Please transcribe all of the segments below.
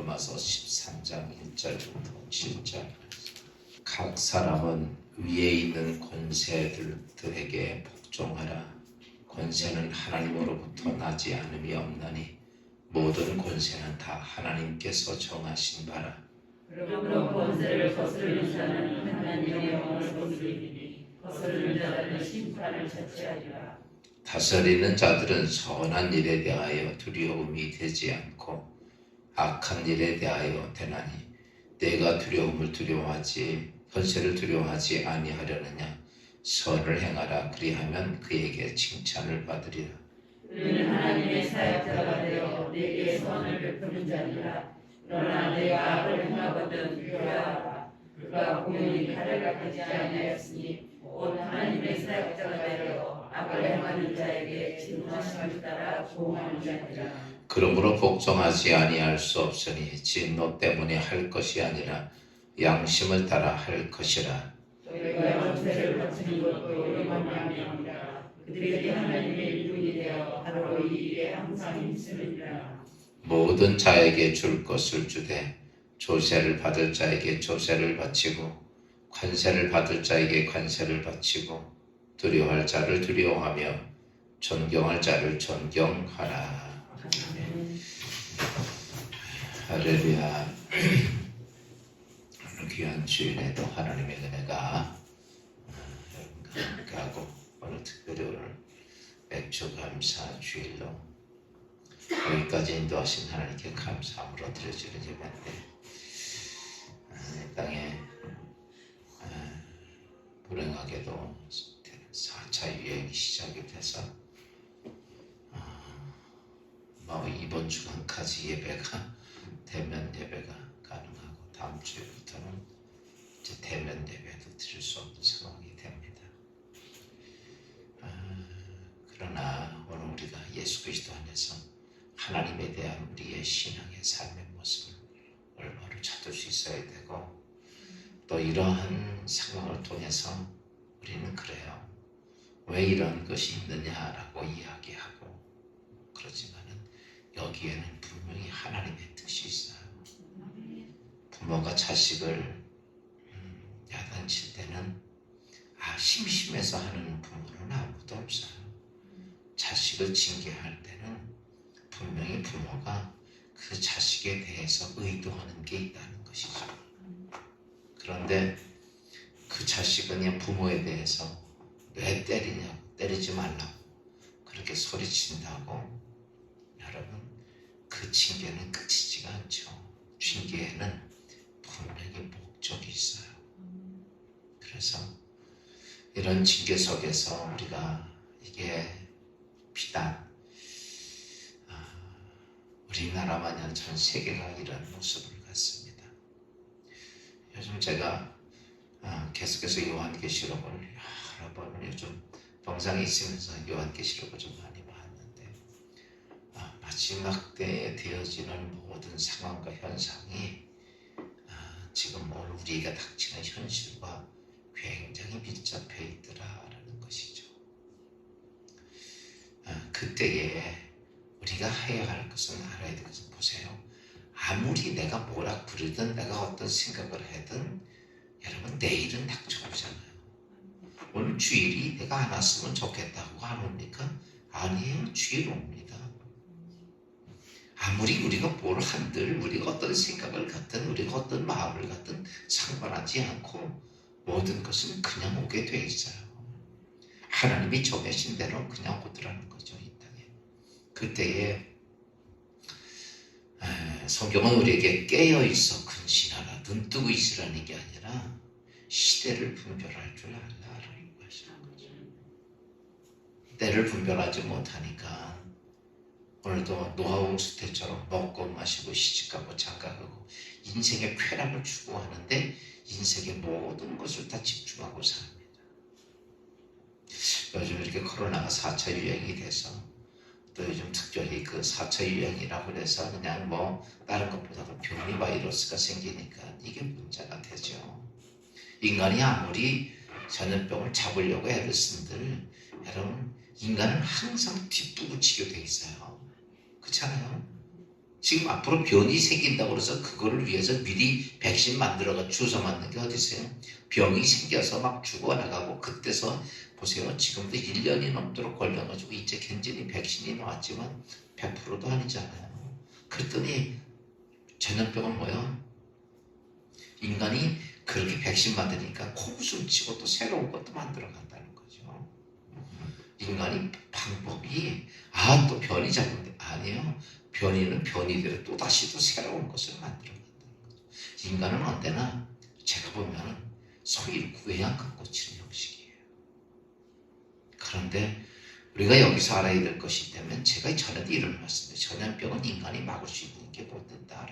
로마서 13장 1절부터 7절. 각 사람은 위에 있는 권세들에게 복종하라. 권세는 하나님으로부터 나지 않음이 없나니 모든 권세는 다 하나님께서 정하신 바라. 그러므로 권세를 거스르는 자는 하나님의 영광을 거스르리니 거스르는 자는 심판을 자체하리라. 다스리는 자들은 선한 일에 대하여 두려움이 되지 않고 악한 일에 대하여 되나니 내가 권세를 두려워하지 아니하려느냐. 선을 행하라. 그리하면 그에게 칭찬을 받으리라. 우리는 하나님의 사역자가 되어 내게 선을 베푸는 자니라. 그러나 내가 악을 행하거든 유하라. 그가 공연히 탈락하지 아니하였으니 곧 하나님의 사역자가 되어 악을 행하는 자에게 진노하심을 따라 보호하는 자니라. 그러므로 복종하지 아니할 수 없으니 진노 때문에 할 것이 아니라 양심을 따라 할 것이라. 저희가 권세를 바치는 것도 이것만 아니하니라. 그들이 하나님의 일꾼이 되어 바로 이 일에 항상 힘쓰느니라. 모든 자에게 줄 것을 주되 조세를 받을 자에게 조세를 바치고 관세를 받을 자에게 관세를 바치고 두려워할 자를 두려워하며 존경할 자를 존경하라. 할렐루야. 오늘 귀한 주일에도 하나님의 은혜가 여러분과 함께하고 오늘 특별히 오늘 맥주 감사 주일로 여기까지 인도하신 하나님께 감사함으로 드려지는 예배인데 이 땅에 불행하게도 4차 유행이 시작이 돼서 이번 주간까지 예배가 대면 예배가 가능하고 다음 주부터는 이제 대면 예배도 드릴 수 없는 상황이 됩니다. 그러나 오늘 우리가 예수 그리스도 안에서 하나님에 대한 우리의 신앙의 삶의 모습을 얼마로 찾을 수 있어야 되고 또 이러한 상황을 통해서 우리는 그래요. 왜 이런 것이 있느냐라고 이야기하고 그러지만은 여기에는 분명히 하나님의 뜻이 있어요. 부모가 자식을 야단칠 때는 심심해서 하는 부모는 아무도 없어요. 자식을 징계할 때는 분명히 부모가 그 자식에 대해서 의도하는 게 있다는 것이죠. 그런데 그 자식은 부모에 대해서 왜 때리냐고, 때리지 말라고 그렇게 소리친다고 여러분 그 징계는 끝이지가 않죠. 징계에는 분명히 목적이 있어요. 그래서 이런 징계 속에서 우리가 이게 비단 우리나라만이 아니라 전 세계가 이런 모습을 갖습니다. 요즘 제가 계속해서 요한계시록을 여러 번 요즘 병상에 있으면서 요한계시록을 좀 많이 봤는데 마지막 때에 되어지는 모든 상황과 현상이 지금 오늘 우리에게 닥치는 현실과 굉장히 밀접해 있더라라는 것이죠. 그때에 우리가 해야 할 것은 알아야 될 것은 보세요. 아무리 내가 뭐라 부르든 내가 어떤 생각을 하든 여러분 내일은 닥쳐오잖아요. 오늘 주일이 내가 안 왔으면 좋겠다고 안 옵니까? 아니에요. 주일 옵니다. 아무리 우리가 뭘 한들 우리가 어떤 생각을 갖든 우리가 어떤 마음을 갖든 상관하지 않고 모든 것은 그냥 오게 돼 있어요. 하나님이 정하신 대로 그냥 오더라는 거죠. 이 땅에. 그때에 성경은 우리에게 깨어있어 근신하라 눈 뜨고 있으라는 게 아니라 시대를 분별할 줄 알라라는 것이라는 거죠. 때를 분별하지 못하니까 오늘도 노아홍수 때처럼 먹고 마시고 시집가고 장가가고 인생의 쾌락을 추구하는데 인생의 모든 것을 다 집중하고 삽니다. 요즘 이렇게 코로나가 4차 유행이 돼서 또 요즘 특별히 그 4차 유행이라고 해서 그냥 다른 것보다도 변이 바이러스가 생기니까 이게 문제가 되죠. 인간이 아무리 전염병을 잡으려고 애를 쓴들 여러분 인간은 항상 뒷부부치게 돼 있어요. 그렇잖아요. 지금 앞으로 병이 생긴다고 해서 그거를 위해서 미리 백신 만들어가 주사 맞는 게 어디 있어요? 병이 생겨서 막 죽어나가고 그때서 보세요. 지금도 1년이 넘도록 걸려가지고 이제 괜찮이 백신이 나왔지만 100%도 아니잖아요. 그랬더니 전염병은 뭐야? 인간이 그렇게 백신 만드니까 코웃음 치고 또 새로운 것도 만들어 간다는 거죠. 인간이 방법이 또 변이 잘못돼. 아니에요. 변이는 변이대로 또다시 또 새로운 것을 만들어 간다는 거죠. 인간은 언제나 제가 보면 소위 구약한 고치는 형식이에요. 그런데 우리가 여기서 알아야 될 것이 있다면 제가 전에도 이런 말씀드려요. 전염병은 인간이 막을 수 있는 게 못 된다.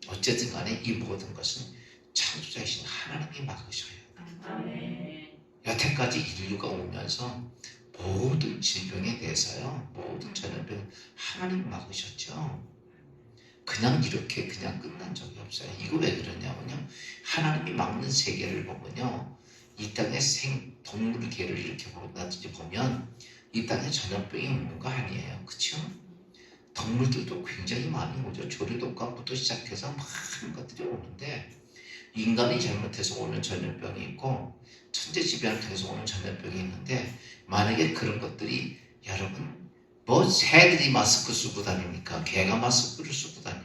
어쨌든 간에 이 모든 것은 창조자이신 하나님이 막으셔야 돼요. 여태까지 인류가 오면서 모든 질병에 대해서요, 모든 전염병 하나님이 막으셨죠. 그냥 이렇게 그냥 끝난 적이 없어요. 이거 왜 그러냐면요, 하나님이 막는 세계를 보면요, 이 땅의 동물계를 이렇게 본다든지 보면 이 땅에 전염병이 없는 거 아니에요. 그렇죠? 동물들도 굉장히 많이 오죠. 조류독감부터 시작해서 많은 것들이 오는데 인간이 잘못해서 오는 전염병이 있고 천재지변을 통해서 오는 전염병이 있는데 만약에 그런 것들이 여러분 뭐 새들이 마스크 쓰고 다닙니까? 개가 마스크를 쓰고 다녀.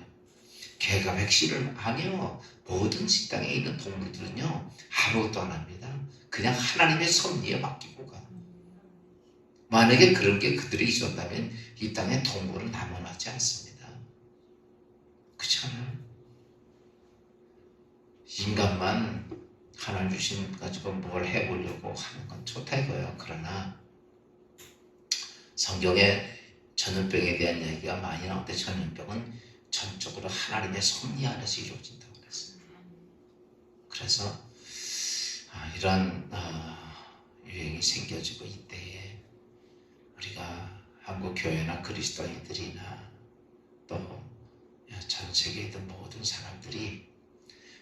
개가 백신을 아니요. 모든 식당에 있는 동물들은요 아무것도 안 합니다. 그냥 하나님의 섭리에 맡기고 가. 만약에 그런 게 그들이 있었다면 이 땅에 동물은 남아나지 않습니다. 그렇지 않아요? 인간만 하나님 주신 가지고 뭘 해보려고 하는 건 좋다 이거예요. 그러나 성경에 전염병에 대한 이야기가 많이 나오는데 전염병은 전적으로 하나님의 섭리 안에서 이루어진다고 그랬어요. 그래서 이런 유행이 생겨지고 이때에 우리가 한국 교회나 그리스도인들이나 또 전 세계에 있는 모든 사람들이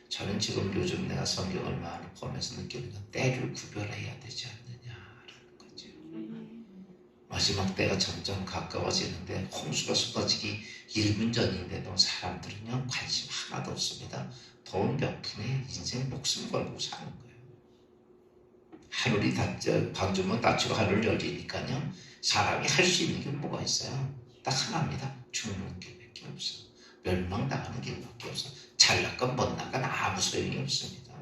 저는 지금 요즘 내가 성경을 많이 보면서 느끼는 건 때를 구별해야 되지 않느냐라는 거죠. 마지막 때가 점점 가까워지는데 홍수가 쏟아지기 1분 전인데도 사람들은요 관심 하나도 없습니다. 돈 몇 푼에 인생 목숨 걸고 사는 거예요. 하늘이 방주문 닫히고 하늘 열리니까요 사람이 할 수 있는 게 뭐가 있어요? 딱 하나입니다. 죽는 길밖에 없어. 멸망당하는 길밖에 없어. 잘났건 못났건 아무 소용이 없습니다.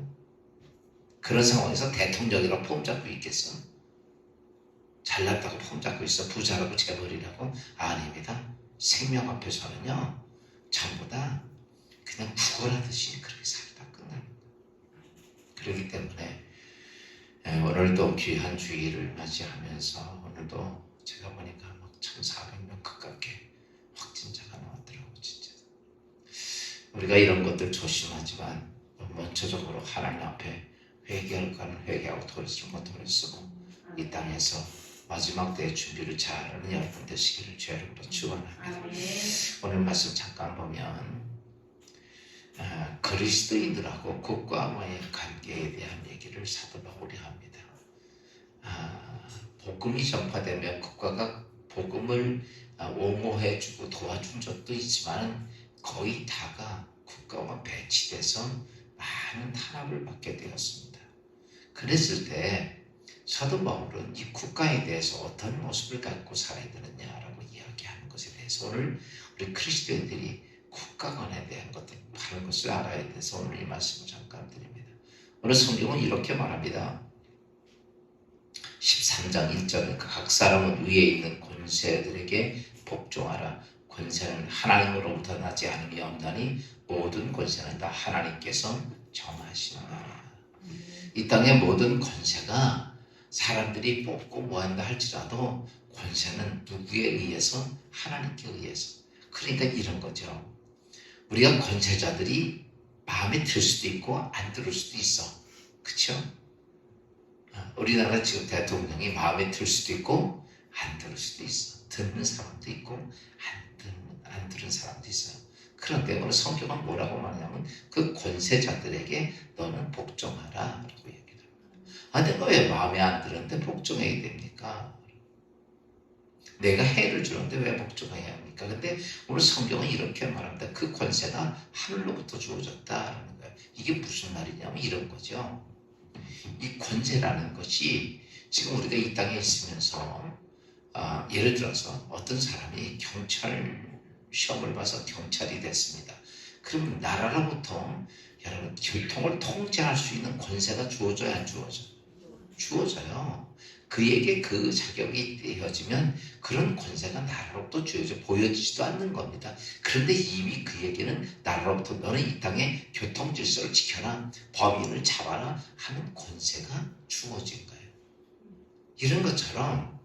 그런 상황에서 대통령이라고 폼 잡고 있겠어? 잘났다고 폼 잡고 있어? 부자라고 재벌이라고? 아닙니다. 생명 앞에서는요 전부 다 그냥 구걸하듯이 그렇게 살다 끝나는 거예요. 그렇기 때문에 오늘도 귀한 주일을 맞이하면서 오늘도 제가 보니까 막 1,400명 가깝게 확진자가 나왔더라고. 진짜 우리가 이런 것들 조심하지만 원초적으로 하나님 앞에 회개할 거는 회개하고 돌을 쓰고 이 땅에서 마지막 때의 준비를 잘하는 여러분 되시기를 주여로 축원합니다. 오늘 말씀 잠깐 보면 그리스도인들하고 국가와의 관계에 대한 얘기를 사도 바울이 합니다. 복음이 전파되면 국가가 복음을 옹호해주고 도와준 적도 있지만 거의 다가 국가와 배치돼서 많은 탄압을 받게 되었습니다. 그랬을 때 사도 바울은 이 국가에 대해서 어떤 모습을 갖고 살아야 되느냐라고 이야기하는 것에 대해서 오늘 우리 그리스도인들이 국가관에 대한 것들 바른 것을 알아야 돼서 오늘 이 말씀을 잠깐 드립니다. 오늘 성경은 이렇게 말합니다. 13장 1절에 각 사람은 위에 있는 권세들에게 복종하라. 권세는 하나님으로부터 나지 않음이 없나니 모든 권세는 다 하나님께서 정하시나라. 이 땅의 모든 권세가 사람들이 뽑고 뭐한다 할지라도 권세는 누구에 의해서? 하나님께 의해서. 그러니까 이런 거죠. 우리가 권세자들이 마음에 들 수도 있고 안 들을 수도 있어. 그렇죠? 우리나라 지금 대통령이 마음에 들 수도 있고 안 들을 수도 있어. 듣는 사람도 있고 안 들은 사람도 있어요. 그런데 오늘 성경은 뭐라고 말하냐면 그 권세자들에게 너는 복종하라 라고 얘기를 합니다. 내가 왜 마음에 안 들었는데 복종해야 됩니까? 내가 해를 주는데 왜 복종해야 합니까? 근데 오늘 성경은 이렇게 말합니다. 그 권세가 하늘로부터 주어졌다라는 거예요. 이게 무슨 말이냐면 이런 거죠. 이 권세라는 것이 지금 우리가 이 땅에 있으면서 예를 들어서 어떤 사람이 경찰 시험을 봐서 경찰이 됐습니다. 그러면 나라로부터 여러분 교통을 통제할 수 있는 권세가 주어져야 안 주어져? 주어져요. 그에게 그 자격이 되어지면 그런 권세가 나라로부터 주어져 보여지지도 않는 겁니다. 그런데 이미 그에게는 나라로부터 너는 이 땅의 교통 질서를 지켜라, 법인을 잡아라 하는 권세가 주어진 거예요. 이런 것처럼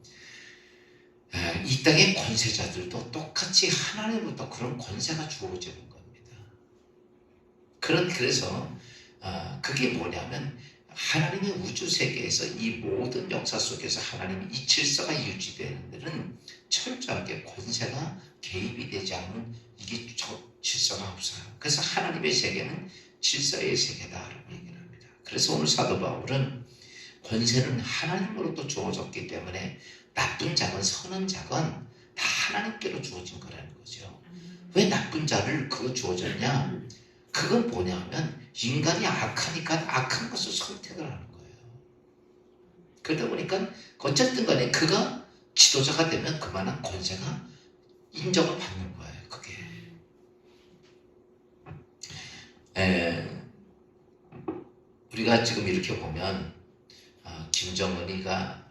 이 땅의 권세자들도 똑같이 하나님부터 그런 권세가 주어지는 겁니다. 그래서 그게 뭐냐면 하나님의 우주 세계에서 이 모든 역사 속에서 하나님의 이 질서가 유지되는 데는 철저하게 권세가 개입이 되지 않는 이게 질서가 없어요. 그래서 하나님의 세계는 질서의 세계다라고 얘기를 합니다. 그래서 오늘 사도 바울은 권세는 하나님으로부터 주어졌기 때문에 나쁜 자건 선한 자건 다 하나님께로 주어진 거라는 거죠. 왜 나쁜 자를 그거 주어졌냐? 그건 뭐냐면 인간이 악하니까 악한 것을 선택을 하는 거예요. 그러다 보니까 어쨌든 간에 그가 지도자가 되면 그만한 권세가 인정을 받는 거예요. 그게 우리가 지금 이렇게 보면 김정은이가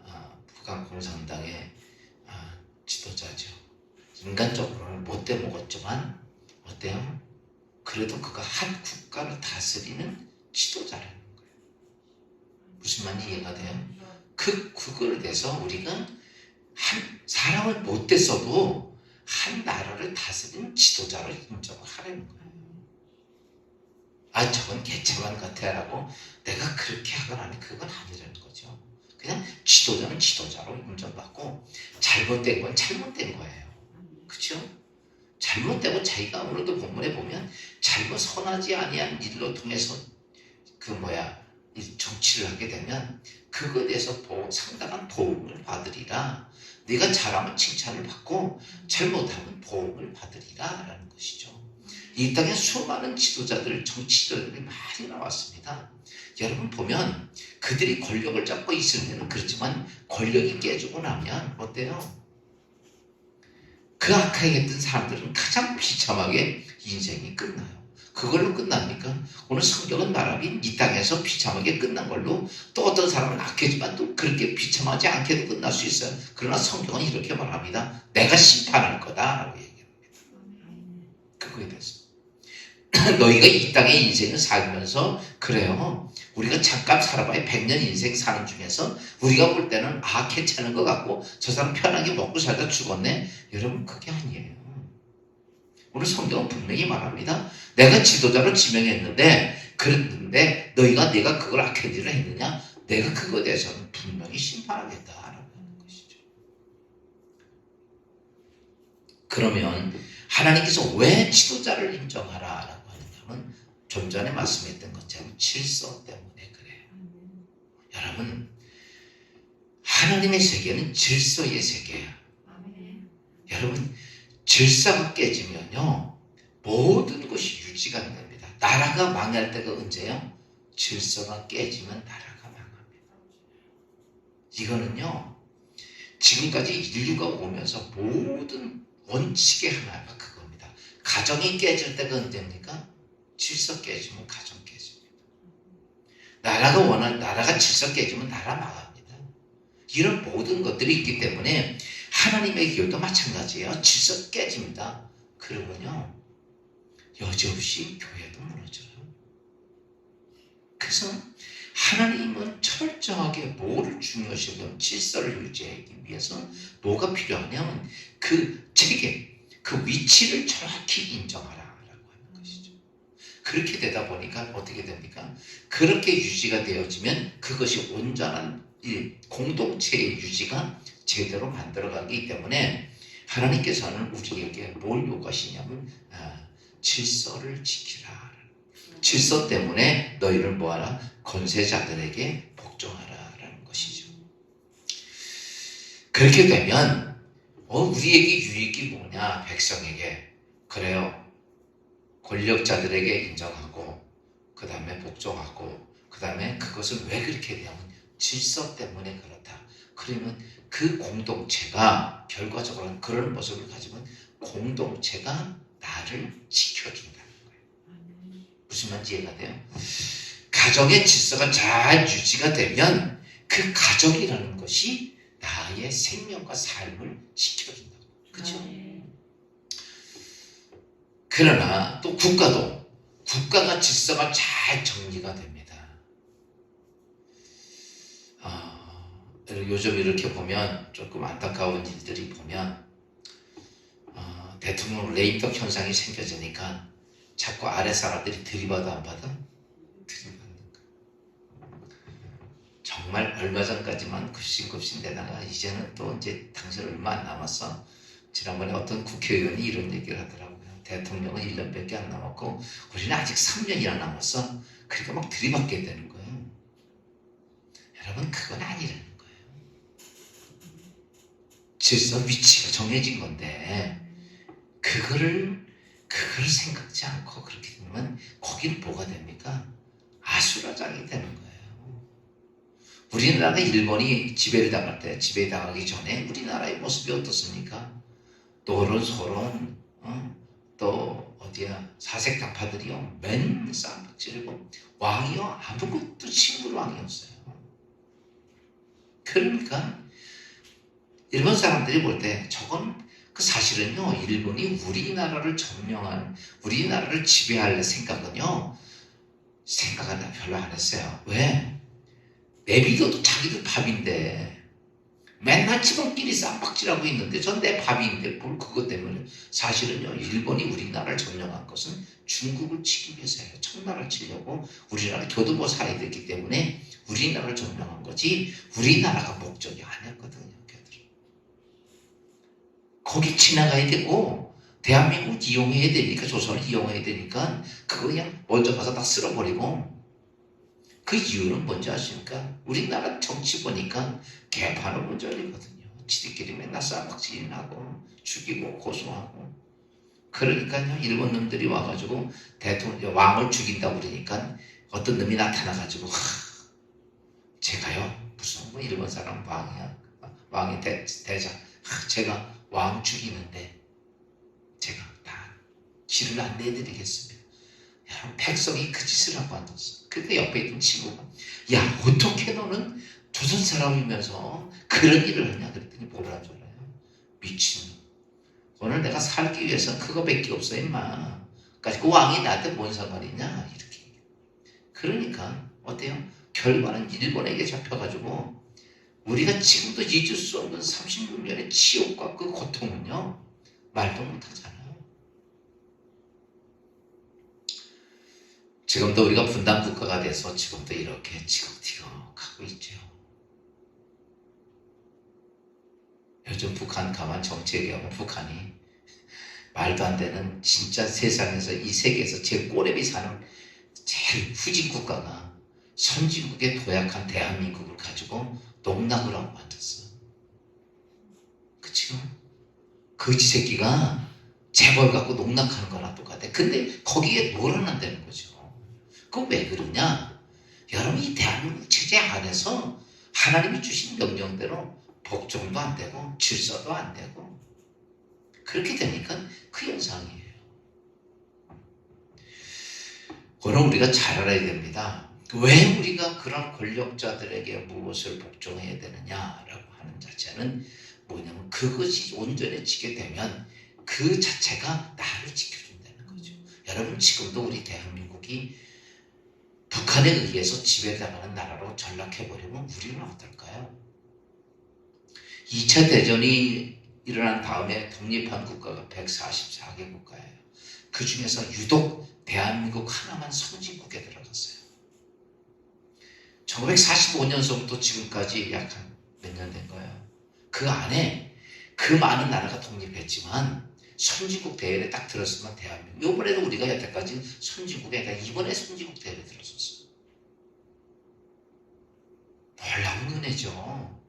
북한 공산당의 지도자죠. 인간적으로는 못돼 먹었지만 어때요? 그래도 그가 한 국가를 다스리는 지도자라는 거예요. 무슨 말인지 이해가 돼요? 그걸 대해서 우리가 한 사람을 못됐어도 한 나라를 다스리는 지도자로 인정을 하라는 거예요. 저건 개체만 같아라고 내가 그렇게 하거나 하면 그건 아니라는 거죠. 그냥 지도자는 지도자로 인정받고 잘못된 건 잘못된 거예요. 그렇죠? 잘못되고 자기가 오늘도 본문에 보면 잘못 선하지 아니한 일로 통해서 정치를 하게 되면 그거에 대해서 상당한 보응을 받으리라. 네가 잘하면 칭찬을 받고 잘못하면 보응을 받으리라 라는 것이죠. 이 땅에 수많은 지도자들, 정치들이 많이 나왔습니다. 여러분 보면 그들이 권력을 잡고 있을 때는 그렇지만 권력이 깨지고 나면 어때요? 그 악하게 했던 사람들은 가장 비참하게 인생이 끝나요. 그걸로 끝납니까? 오늘 성경은 말하면 이 땅에서 비참하게 끝난 걸로 또 어떤 사람은 악하지만 또 그렇게 비참하지 않게도 끝날 수 있어요. 그러나 성경은 이렇게 말합니다. 내가 심판할 거다라고 얘기합니다. 그거에 대해서 너희가 이 땅의 인생을 살면서 그래요. 우리가 잠깐 살아봐야 100년 인생 사는 중에서 우리가 볼 때는 괜찮은 것 같고 저 사람 편하게 먹고 살다 죽었네. 여러분 그게 아니에요. 오늘 성경은 분명히 말합니다. 내가 지도자로 지명했는데 그랬는데 내가 그걸 악한 일을 했느냐? 내가 그거에 대해서는 분명히 심판하겠다라고 하는 것이죠. 그러면 하나님께서 왜 지도자를 인정하라라고 하느냐면 좀 전에 말씀했던 것처럼 질서 때문에 그래요. 여러분 하나님의 세계는 질서의 세계예요. 여러분 질서가 깨지면요 모든 것이 유지가 안 됩니다. 나라가 망할 때가 언제요? 질서가 깨지면 나라가 망합니다. 이거는요 지금까지 인류가 오면서 모든 원칙의 하나가 그겁니다. 가정이 깨질 때가 언제입니까? 질서 깨지면 가정 깨집니다. 나라가 질서 깨지면 나라 망합니다. 이런 모든 것들이 있기 때문에 하나님의 교회도 마찬가지예요. 질서 깨집니다. 그러면요 여지없이 교회도 무너져요. 그래서 하나님은 철저하게 뭐를 중요시하면 질서를 유지하기 위해서 뭐가 필요하냐면 그 체계, 그 위치를 정확히 인정하라라고 하는 것이죠. 그렇게 되다 보니까 어떻게 됩니까? 그렇게 유지가 되어지면 그것이 온전한 공동체의 유지가 제대로 만들어가기 때문에 하나님께서는 우리에게 뭘 요구하시냐면 질서를 지키라. 질서 때문에 너희를 뭐하라? 권세자들에게 복종하라 라는 것이죠. 그렇게 되면 우리에게 유익이 뭐냐? 백성에게. 그래요. 권력자들에게 인정하고 그 다음에 복종하고 그 다음에 그것을 왜 그렇게 되냐면 질서 때문에 그렇다. 그러면 그 공동체가 결과적으로는 그런 모습을 가지면 공동체가 나를 지켜준다는 거예요. 무슨 말인지 이해가 돼요? 가정의 질서가 잘 유지가 되면 그 가정이라는 것이 나의 생명과 삶을 지켜준다고. 그렇죠? 그러나 또 국가가 질서가 잘 정리가 됩니다. 요즘 이렇게 보면 조금 안타까운 일들이 보면 대통령 레임덕 현상이 생겨지니까 자꾸 아래 사람들이 들이받아 안 받아? 들이받는 거. 정말 얼마 전까지만 급신급신 되다가 이제는 또 이제 당신 얼마 안 남았어. 지난번에 어떤 국회의원이 이런 얘기를 하더라고요. 대통령은 1년밖에 안 남았고 우리는 아직 3년이나 남았어. 그러니까 막 들이받게 되는 거예요. 여러분 그건 아니라는 거예요. 질서 위치가 정해진 건데 그거를 생각지 않고 그렇게 되면 거기는 뭐가 됩니까? 아수라장이 되는 거예요. 우리나라가 일본이 지배를 당할 때 지배당하기 전에 우리나라의 모습이 어떻습니까? 노론소론 또 어디야 사색당파들이요 맨 쌈박지르고 왕이요 아무것도 친구왕이 없어요. 그러니까 일본 사람들이 볼 때 저건 사실은요 일본이 우리나라를 점령한 우리나라를 지배할 생각은요 생각은 별로 안 했어요. 왜? 내비둬도 자기들 밥인데 맨날 지금끼리 쌈박질하고 있는데 전 내 밥인데 뭘 그것 때문에. 사실은요 일본이 우리나라를 점령한 것은 중국을 치기 위해서예요. 청나라를 치려고 우리나라 교두보 살이 됐기 때문에 우리나라를 점령한 거지 우리나라가 목적이 아니었거든요. 거기 지나가야 되고 대한민국 이용해야 되니까 조선을 이용해야 되니까 그거 그냥 먼저 가서 다 쓸어버리고. 그 이유는 뭔지 아십니까? 우리나라 정치 보니까 개판을 먼저 열리거든요. 지들끼리 맨날 쌈박질하고 죽이고 고소하고. 그러니까요 일본 놈들이 와가지고 대통령 왕을 죽인다고 그러니까 어떤 놈이 나타나가지고 제가요 무슨 뭐 일본 사람 왕이야 왕이 대장 제가 왕 죽이는데 제가 다 지를 안 내드리겠습니다. 백성이 그 짓을 하고 앉았어. 그러니까 옆에 있던 친구가 야 어떻게 너는 조선 사람이면서 그런 일을 하냐 그랬더니 뭐라는 줄 알아요? 미친놈. 오늘 내가 살기 위해서 그거밖에 없어 임마. 그러니까 그 왕이 나한테 뭔 상관이냐 이렇게. 그러니까 어때요? 결과는 일본에게 잡혀가지고 우리가 지금도 잊을 수 없는 36년의 치욕과 그 고통은요 말도 못하잖아요. 지금도 우리가 분단 국가가 돼서 지금도 이렇게 지긋지긋하고 있죠. 요즘 북한 가만 정치 얘기하면 북한이 말도 안 되는 진짜 세상에서 이 세계에서 제일 꼬레비 사는 제일 후진 국가가 선진국에 도약한 대한민국을 가지고 농락을 하고 앉았어. 그치요? 거지 새끼가 재벌 갖고 농락하는 거랑 똑같아. 근데 거기에 놀아난다는 거죠. 그거 왜 그러냐? 여러분 이 대한민국 체제 안에서 하나님이 주신 명령대로 복종도 안 되고 질서도 안 되고 그렇게 되니까 그 현상이에요. 오늘 우리가 잘 알아야 됩니다. 왜 우리가 그런 권력자들에게 무엇을 복종해야 되느냐라고 하는 자체는 뭐냐면 그것이 온전해지게 되면 그 자체가 나를 지켜준다는 거죠. 여러분 지금도 우리 대한민국이 북한에 의해서 지배당하는 나라로 전락해버리면 우리는 어떨까요? 2차 대전이 일어난 다음에 독립한 국가가 144개 국가예요. 그 중에서 유독 대한민국 하나만 선진국에 들어갔어요. 1945년서부터 지금까지 약 한 몇 년 된 거예요. 그 안에 그 많은 나라가 독립했지만 선진국 대회에 딱 들었으면 대한민국. 이번에도 우리가 여태까지 선진국에 이번에 선진국 대회에 들었었어요. 놀라운 은혜죠.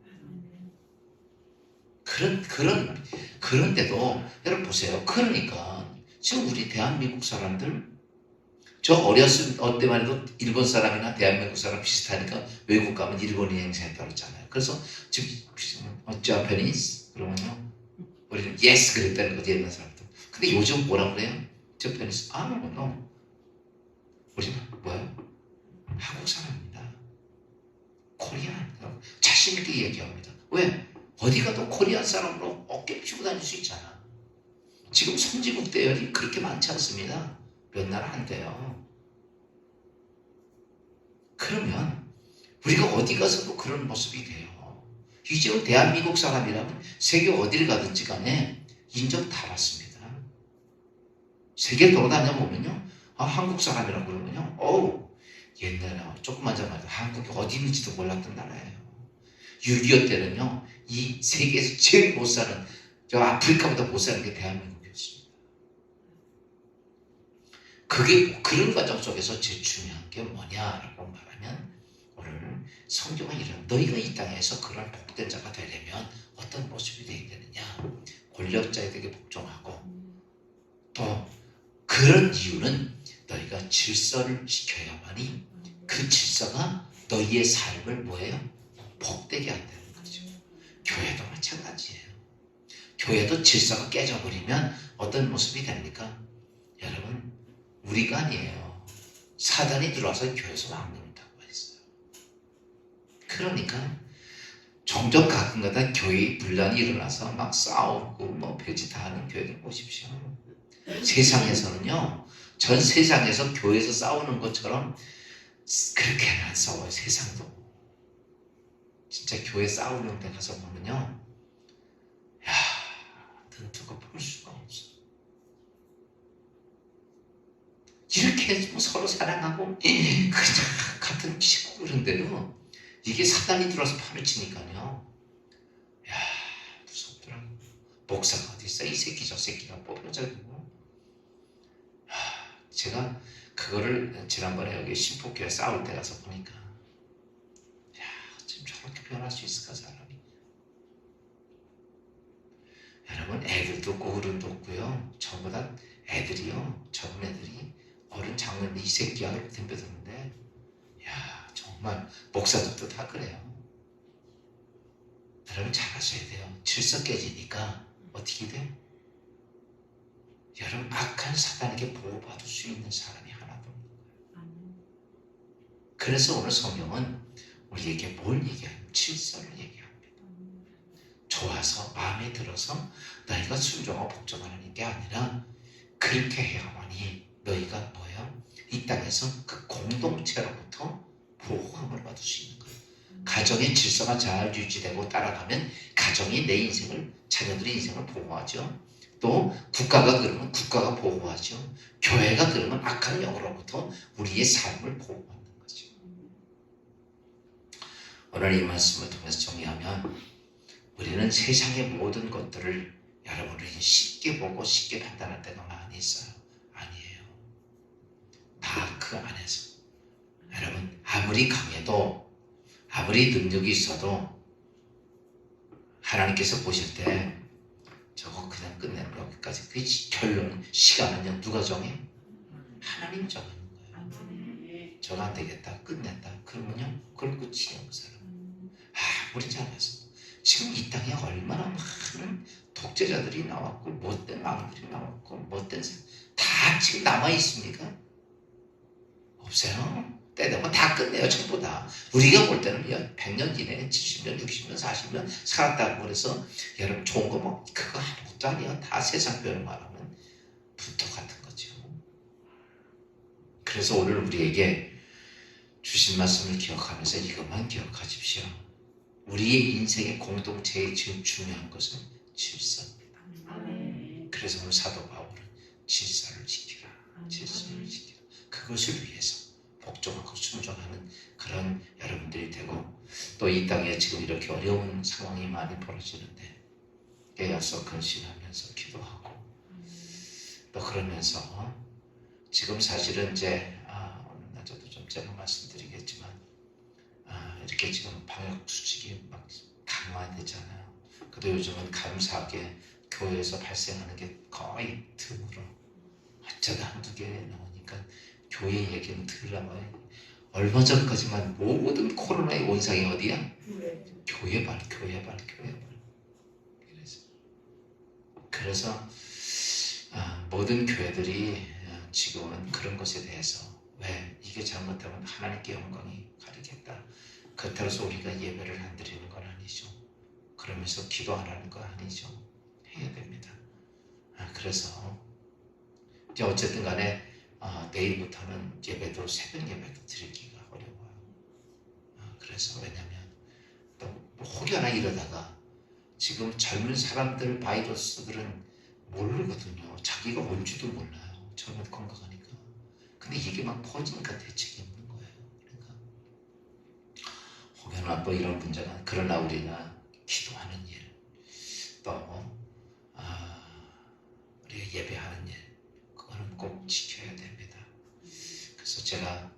그런데도 여러분 보세요. 그러니까 지금 우리 대한민국 사람들 저 어렸을 때만 해도 일본 사람이나 대한민국 사람 비슷하니까 외국 가면 일본인 행세했다고 했잖아요. 그래서 지금 Japanese 그러면요 우리는 yes 그랬다는 거지 옛날 사람들. 근데 요즘 뭐라 그래요? Japanese no. 우리는 뭐야? 한국 사람입니다. 코리안 자신 있게 얘기합니다. 왜? 어디 가도 코리안 사람으로 어깨 피고 다닐 수 있잖아. 지금 선진국 대열이 그렇게 많지 않습니다. 몇 나라 안 돼요. 그러면 우리가 어디 가서도 그런 모습이 돼요. 이제 대한민국 사람이라면 세계 어디를 가든지 간에 인정 다 받습니다. 세계 돌아다녀 보면요. 한국 사람이라고 그러면요. 옛날에 조금만 전만 해도 한국이 어디 있는지도 몰랐던 나라예요. 6.25 때는요. 이 세계에서 제일 못 사는 저 아프리카보다 못 사는 게 대한민국이었습니다. 그게 그런 과정 속에서 제일 중요한 게 뭐냐라고 말하면 오늘 성경은 이런 너희가 이 땅에서 그런 복된 자가 되려면 어떤 모습이 되어야 되느냐. 권력자에게 복종하고 또 그런 이유는 너희가 질서를 지켜야만이 그 질서가 너희의 삶을 뭐예요? 복되게 한다는 거죠. 교회도 마찬가지예요. 교회도 질서가 깨져버리면 어떤 모습이 됩니까? 여러분 우리가 아니에요. 사단이 들어와서 교회에서 막는다고 했어요. 그러니까 종종 가끔가다 교회에 분란이 일어나서 막 싸우고 뭐 별짓 다 하는 교회들 보십시오. 세상에서는요. 전 세상에서 교회에서 싸우는 것처럼 그렇게는 안 싸워요. 세상도. 진짜 교회 싸우는 데 가서 보면요. 눈 뜨고 볼 수가 없어. 이렇게 뭐 서로 사랑하고 그냥 같은 식구 그런데도 이게 사단이 들어와서 판을 치니까요. 무섭더라고. 목사가 어디 있어? 이 새끼 저 새끼가 뽑혀져가지고. 제가 그거를 지난번에 여기 신포교회 싸울 때 가서 보니까 지금 저렇게 변할 수 있을까 사람이. 여러분 애들도 없고 어른도 없고요. 전부 다 애들이요. 젊은 애들이 어른 장로님 이 새끼야 이렇게 덤벼드는데 정말 목사들도 다 그래요. 여러분 잘 아셔야 돼요. 질서 깨지니까 어떻게 돼요? 여러분 악한 사단에게 보호받을 수 있는 사람이 하나도 없는 거예요. 그래서 오늘 성경은 우리에게 뭘 얘기하냐면 질서를 얘기합니다. 좋아서 마음에 들어서 너희가 순종하고 복종하는 게 아니라 그렇게 해야만이 너희가 뭐예요? 이 땅에서 그 공동체로부터 보호함을 받을 수 있는 거예요. 가정의 질서가 잘 유지되고 따라가면 가정이 내 인생을 자녀들의 인생을 보호하죠. 또 국가가 그러면 국가가 보호하죠. 교회가 그러면 악한 영으로부터 우리의 삶을 보호받는 거죠. 오늘 이 말씀을 통해서 정리하면 우리는 세상의 모든 것들을 여러분이 쉽게 보고 쉽게 판단할 때가 많이 있어요. 아니에요. 다 그 안에서 여러분 아무리 강해도 아무리 능력이 있어도 하나님께서 보실 때 저거 그냥 끝내면 여기까지. 그 결론, 시간은요 누가 정해? 하나님 정하는 거예요. 저거 안 되겠다, 끝낸다. 그러면요 그걸 끝이에요. 그 사람. 아무리 잘해서 지금 이 땅에 얼마나 많은 독재자들이 나왔고 못된 왕들이 나왔고 못된 사람 다 지금 남아 있습니까? 없어요. 때 되면 다 끝내요. 전부 다. 우리가 볼 때는 100년 이내에 70년, 60년, 40년 살았다고 그래서 여러분 좋은 거 뭐 그거 아무것도 아니야. 다 세상 표현을 말하면 분토 같은 거죠. 그래서 오늘 우리에게 주신 말씀을 기억하면서 이것만 기억하십시오. 우리의 인생의 공동체의 제일 중요한 것은 질서입니다. 그래서 오늘 사도 바울은 질서를 지키라. 질서를 지키라. 그것을 위해서 복종하고 순종하는 그런 여러분들이 되고 또 이 땅에 지금 이렇게 어려운 상황이 많이 벌어지는데 깨어서 근신하면서 기도하고 또 그러면서 지금 사실은 이제 오늘 낮에도 좀 제가 말씀드리겠지만 이렇게 지금 방역 수칙이 막 강화되잖아요. 그래도 요즘은 감사하게 교회에서 발생하는 게 거의 드물어. 어쩌다 한두 개 나오니까 교회 얘기는 들으라고. 얼마 전까지만 모든 코로나의 원상이 어디야? 교회발. 그래서 모든 교회들이 지금은 그런 것에 대해서 왜 이게 잘못하면 하나님께 영광이 가리겠다. 그렇다고 해서 우리가 예배를 안 드리는 건 아니죠. 그러면서 기도 안 하는 거 아니죠. 해야 됩니다. 그래서 이제 어쨌든 간에 내일부터는 예배도 새벽 예배도 드리기가 어려워요. 그래서 왜냐면 또 혹여나 이러다가 지금 젊은 사람들 바이러스들은 모르거든요. 자기가 뭔지도 몰라요. 젊은 건강하니까. 근데 이게 막 퍼지니까 대책이 없는 거예요. 그러니까 혹여나 또 이런 문제가 그러나 우리가 기도하는 일, 또 우리가 예배하는 일, 그거는 꼭 지켜야 됩니다. 그래서 제가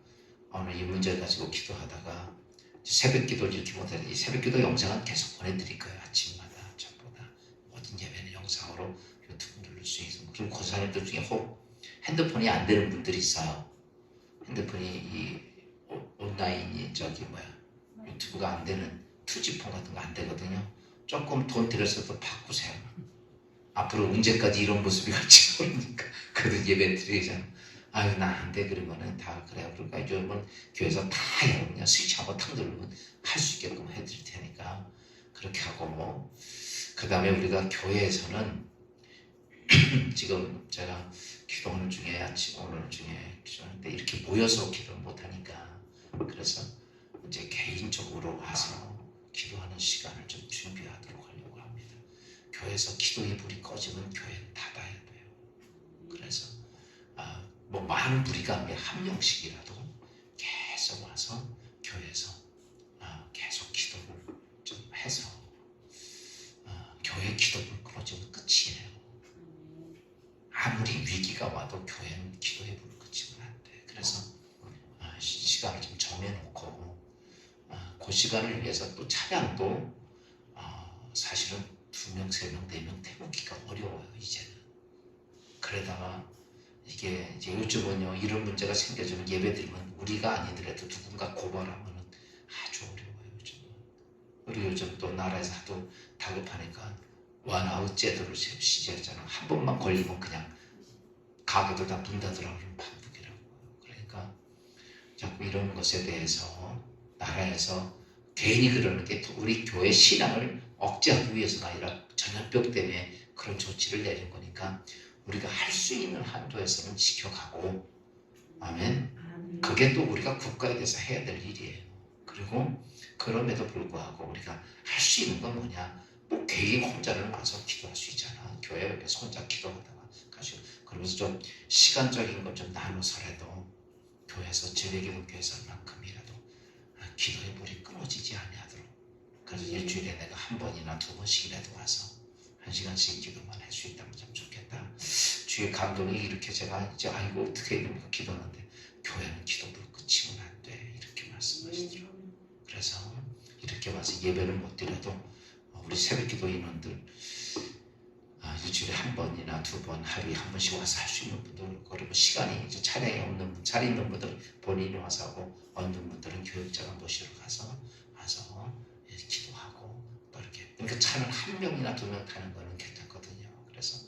오늘 이 문제를 가지고 기도하다가 새벽 기도를 이렇게 못하는데 이 새벽 기도 영상은 계속 보내드릴 거예요. 아침마다 전부 다 모든 예배는 영상으로 유튜브 누를 수 있고, 그리고 권사님들 중에 혹 핸드폰이 안 되는 분들이 있어요. 핸드폰이 이 온라인이 유튜브가 안 되는 투지폰 같은 거 안 되거든요. 조금 돈 들여서도 바꾸세요. 앞으로 언제까지 이런 모습이 갈지 모르니까. 그래도 예배 드리잖아. 아유 나 안 돼 그러면은 다 그래요. 그러니까 요즘은 교회에서 다 그냥 스위치 한번 탁 누르면 할 수 있게끔 해드릴 테니까 그렇게 하고, 그 다음에 우리가 교회에서는 지금 제가 기도하는 중에 오늘 중에 기도하는데 이렇게 모여서 기도를 못하니까 그래서 이제 개인적으로 와서 기도하는 시간을 좀 준비하도록 하려고 합니다. 교회에서 기도의 불이 꺼지면 교회는 닫아야 돼요. 그래서 뭐 많은 무리가 한 명씩이라도 계속 와서 교회에서 계속 기도를 좀 해서 교회 기도불 끊어지면 끝이에요. 아무리 위기가 와도 교회는 기도의 불을 끄지면 안 돼. 그래서 시간을 좀 정해놓고 그 시간을 위해서 또 찬양도 사실은 2명, 3명, 4명 태우기가 어려워요. 이제는. 그러다가 이게 이제 요즘은요 이런 문제가 생겨지면 예배드리면 우리가 아니더라도 누군가 고발하면 아주 어려워요. 요즘은. 우리 요즘 또 나라에서 하도 다급하니까 원아웃 제도를 시작했잖아. 한 번만 걸리면 그냥 가게도 다 문 닫으라고 반복이라고. 그러니까 자꾸 이런 것에 대해서 나라에서 괜히 그러는 게 우리 교회 신앙을 억제하기 위해서가 아니라 전염병 때문에 그런 조치를 내린 거니까 우리가 할 수 있는 한도에서는 지켜가고, 아멘. 그게 또 우리가 국가에 대해서 해야 될 일이에요. 그리고 그럼에도 불구하고 우리가 할 수 있는 건 뭐냐? 뭐 개인 혼자는 와서 기도할 수 있잖아. 교회 옆에서 혼자 기도하다가 가시고, 그러면서 좀 시간적인 걸 좀 나눠서라도 교회에서 제대기독교에서 만큼이라도 기도의 불이 끊어지지 아니하도록. 그래서 일주일에 내가 1번이나 2번씩이라도 와서 1시간씩 기도만 할 수 있다면 참 좋겠다. 주의 감동이 이렇게 제가 이제 아이고 어떻게 해야 됩니까? 기도하는데 교회는 기도불 끄치면 안 돼. 이렇게 말씀하시더라고요. 그래서 이렇게 와서 예배를 못 드려도 우리 새벽 기도 인원들 일주일에 1번이나 2번 하루에 1번씩 와서 할 수 있는 분들, 그리고 시간이 이제 차량이 없는 분, 자리 있는 분들은 본인이 와서 하고, 없는 분들은 교육자가 모시러 가서 기도하고 또 이렇게. 그러니까 차는 1명이나 2명 타는 거는 괜찮거든요. 그래서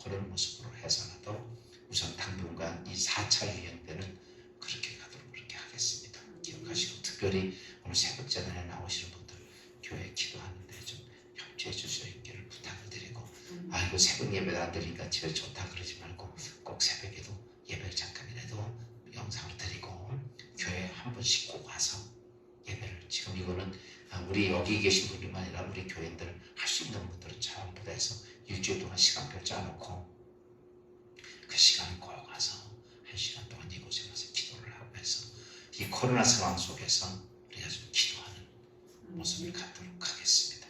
그런 모습으로 해서라도 우선 당분간 이 4차 유행 때는 그렇게 가도록 그렇게 하겠습니다. 기억하시고, 특별히 오늘 새벽 재단에 나오시는 분들 교회 기도하는데 좀 협조해 주실 있기를 부탁을 드리고, 아이고 새벽 예배도 안 드리니까 집에 좋다 그러지 말고 꼭 새벽에도 예배를 잠깐이라도 영상을 드리고 교회에 1번씩 꼭 와서 예배를, 지금 이거는 우리 여기 계신 분들만 아니라 우리 교인들 할 수 있는 분들은 전부 다 해서 일주일 동안 시간표 짜놓고 그 시간에 꼭 와서 1시간 동안 이곳에 가서 기도를 하고 해서 이 코로나 상황 속에서 우리가 좀 기도하는 모습을 갖도록 하겠습니다.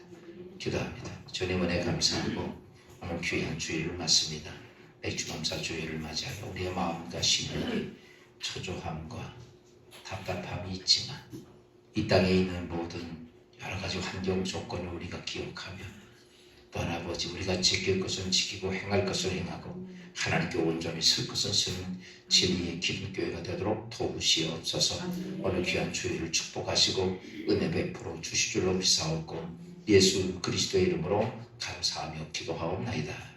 기도합니다. 주님 은혜 감사하고 오늘 귀한 주일을 맞습니다. 주감사 주일을 맞이하여 우리의 마음과 심령이 초조함과 답답함이 있지만 이 땅에 있는 모든 여러 가지 환경 조건을 우리가 기억하며 또 아버지 우리가 지킬 것은 지키고 행할 것을 행하고 하나님께 온전히 쓸 것은 쓰는 진리의 기름교회가 되도록 도우시옵소서. 오늘 귀한 주일을 축복하시고 은혜 베풀어 주실 줄로 믿사옵고 예수 그리스도의 이름으로 감사하며 기도하옵나이다.